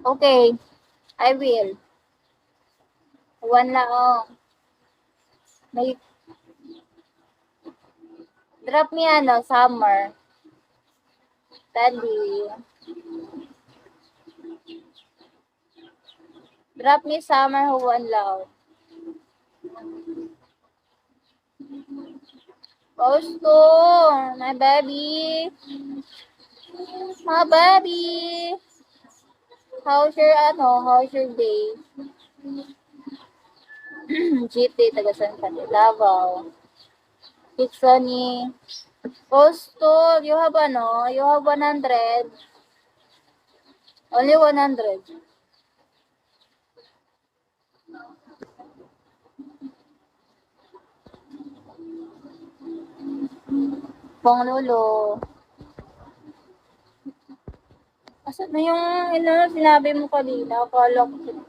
Okay, I will. One lang, oh. May, drop me ano, summer. Tali. Drop me summer, one love. Gusto, my baby. My baby. How's your day? GT, tagasan ka ni Davao. It's sunny. Gusto, you have 100. Only 100. Pong Lolo. Asan na yung sinabi mo kanina? Akala ko.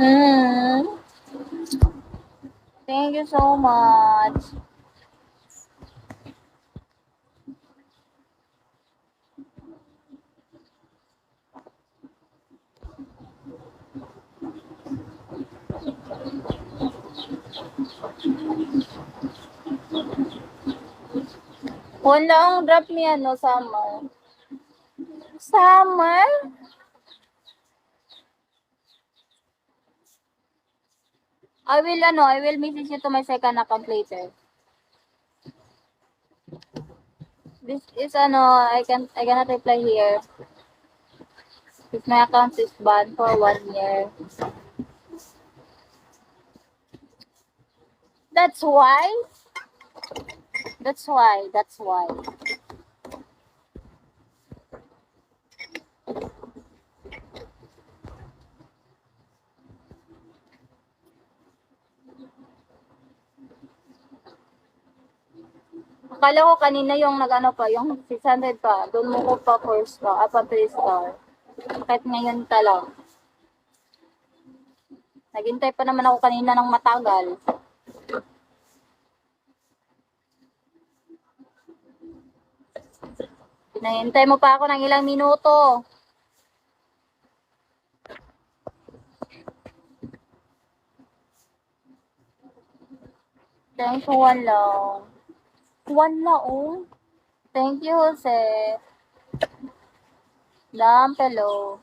Hmm. Thank you so much. Wala ang drop me summer. Summer? I will message you to my second account later. This is I cannot reply here. If my account is banned for 1 year. That's why? That's why. Akala ko kanina yung yung 600 pa. Doon mo ko pa 4 star, pa 3 star. Kahit ngayon ka lang. Naghintay pa naman ako kanina ng matagal. Pinahintay mo pa ako ng ilang minuto. Thanks, one lang. One lang, oh. Thank you, Jose. Lampelo.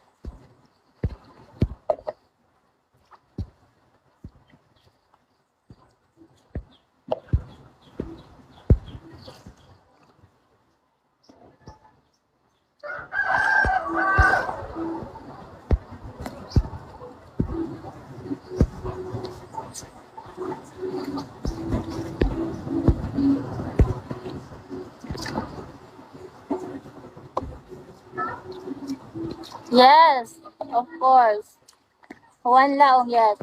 Yes, of course. One lang, yes.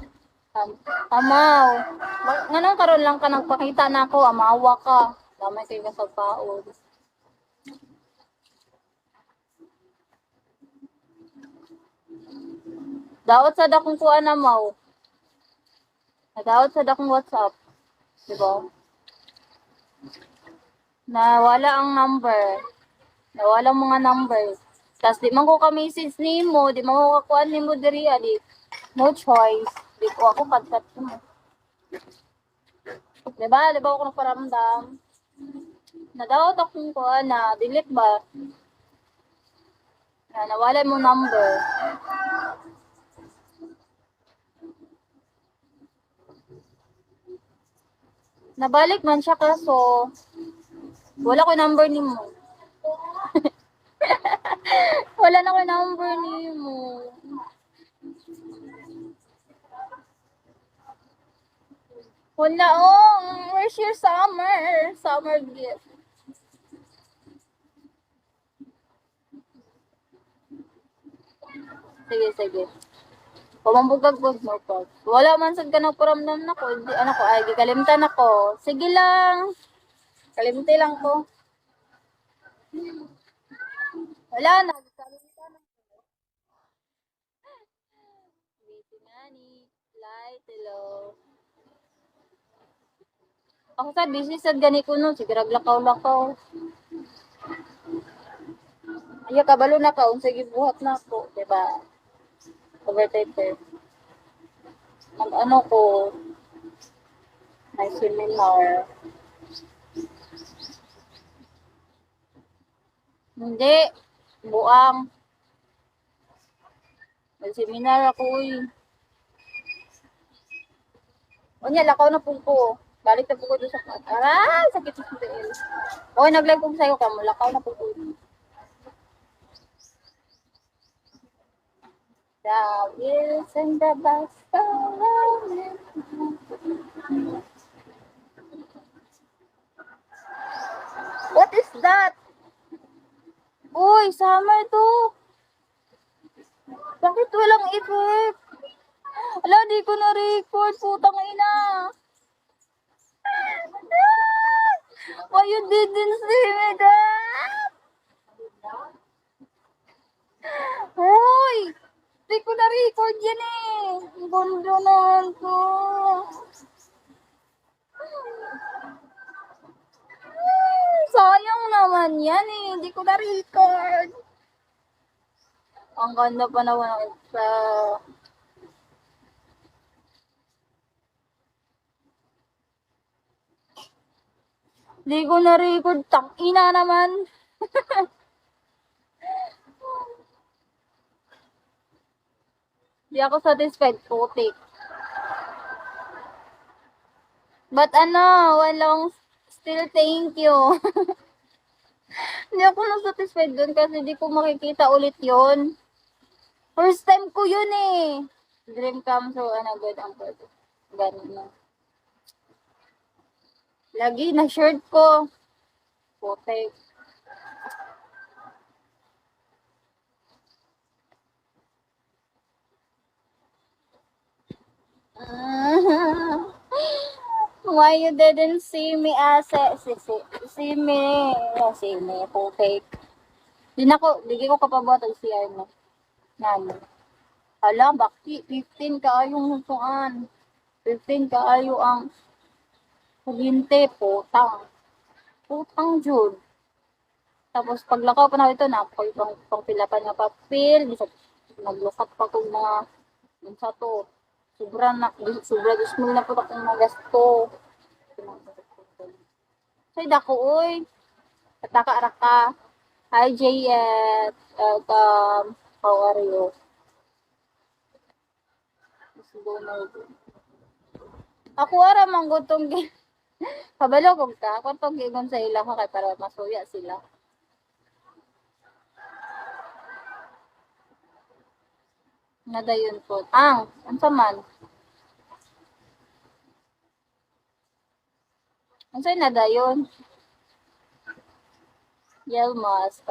Amaw. Nganong karon lang ka nagpakita na ako, amawa ka. Damay kay ka sa paod. Daot sa dakong kuan na maw. Daot sa dakong WhatsApp. Diba? Nawala ang number. Nawala ang mga number. Tas di man ko ka-message nimo, di man ko kakuan nimo diri ali. No choice. Di ko ako kadkat mo. Diba? Diba ako nagparamdam? Nadawat akong kuan na delete ba? Nawala mo number. Nabalik man siya kaso wala ko number nimo. Wala na ko number nimo. Wala, oh. Where's your summer? Summer gift. Sige, sige. Pamambugag po, no po. Wala man sad ka nagparamdam na ko. Di, ano ko, ay, gikalimtan ako. Sige lang. Kalimti lang ko. Wala na. Gikalimtan na. Busy nga ni. Light, hello. Ako sa busy sad gani ko no. Sige, raglakaw-lakaw. Ay, kabalo na ka. Sige, buhat na ako. Diba? Overtime eh. Mag-ano ko. May seminar. Hindi. Buang. May seminar ako eh. O niya, lakaw na po ko. Balik na po ko doon sa... Ah, sakit sa tiil. O, nag-live ko sa'yo ka mo. Lakaw na po ko. The wheels and the bus go round. What is that? Uy, summer to. Bakit walang effect? Ala, di ko na-record. Putang ina. Why you didn't see me that? Uy, di ko na-record yan eh. Bondo naman to. Sayang naman yan eh. Di ko na-record. Ang ganda pa naman ng isa. Di ko na-record. Tangina naman. Di ako satisfied. Putik. But ano, walang still thank you. Hindi ako na-satisfied dun kasi di ko makikita ulit yon. First time ko yun eh. Dream come true, ano, good ang purpose. Ganun na. Lagi na shirt ko. Putik. Why you didn't see me ase? See me, putik. Di ko kapabuhat ang CR mo. Nano. Hala, bakti, 15 kaayong husuan. 15 kaayo ang kuryente, putang. Putang jud. Tapos paglakaw pa na ito, napoy pang pilapan nga papel, bisag naglukat pa kong mga sa to. Sobra gusto mo na po akong mga gasto. Say dako oy. Kataka-araka. Hi JF. Welcome. How are you? Ako ara man gutong kabalo kog ka. Ako tong gigon sa ila kay para masuya sila. Nadayon po. Unsa man? Unsa nadayon? Yelmas.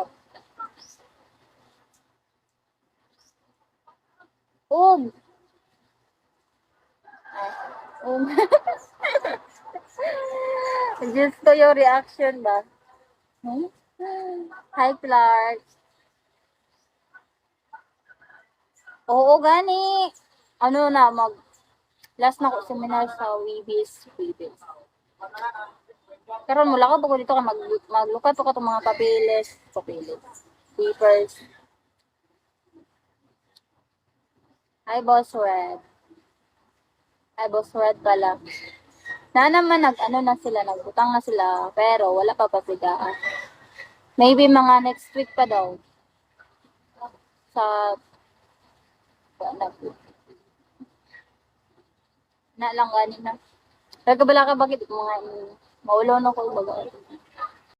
Um. Just ko yung reaction ba? Hmm? Hi, Clark. Oo, gani. Ano na, last na ko seminar sa Webis. Karon mula ko pag dito ka maglukat ko itong mga papeles. Papers. Hi, Boss Red. Hi, Boss Red pala. Na naman nagbutang na sila, pero wala pa pasigaan. Maybe mga next week pa daw. Sa na lang gani na. Kaya kabala ka bakit mga maulo na ko baga.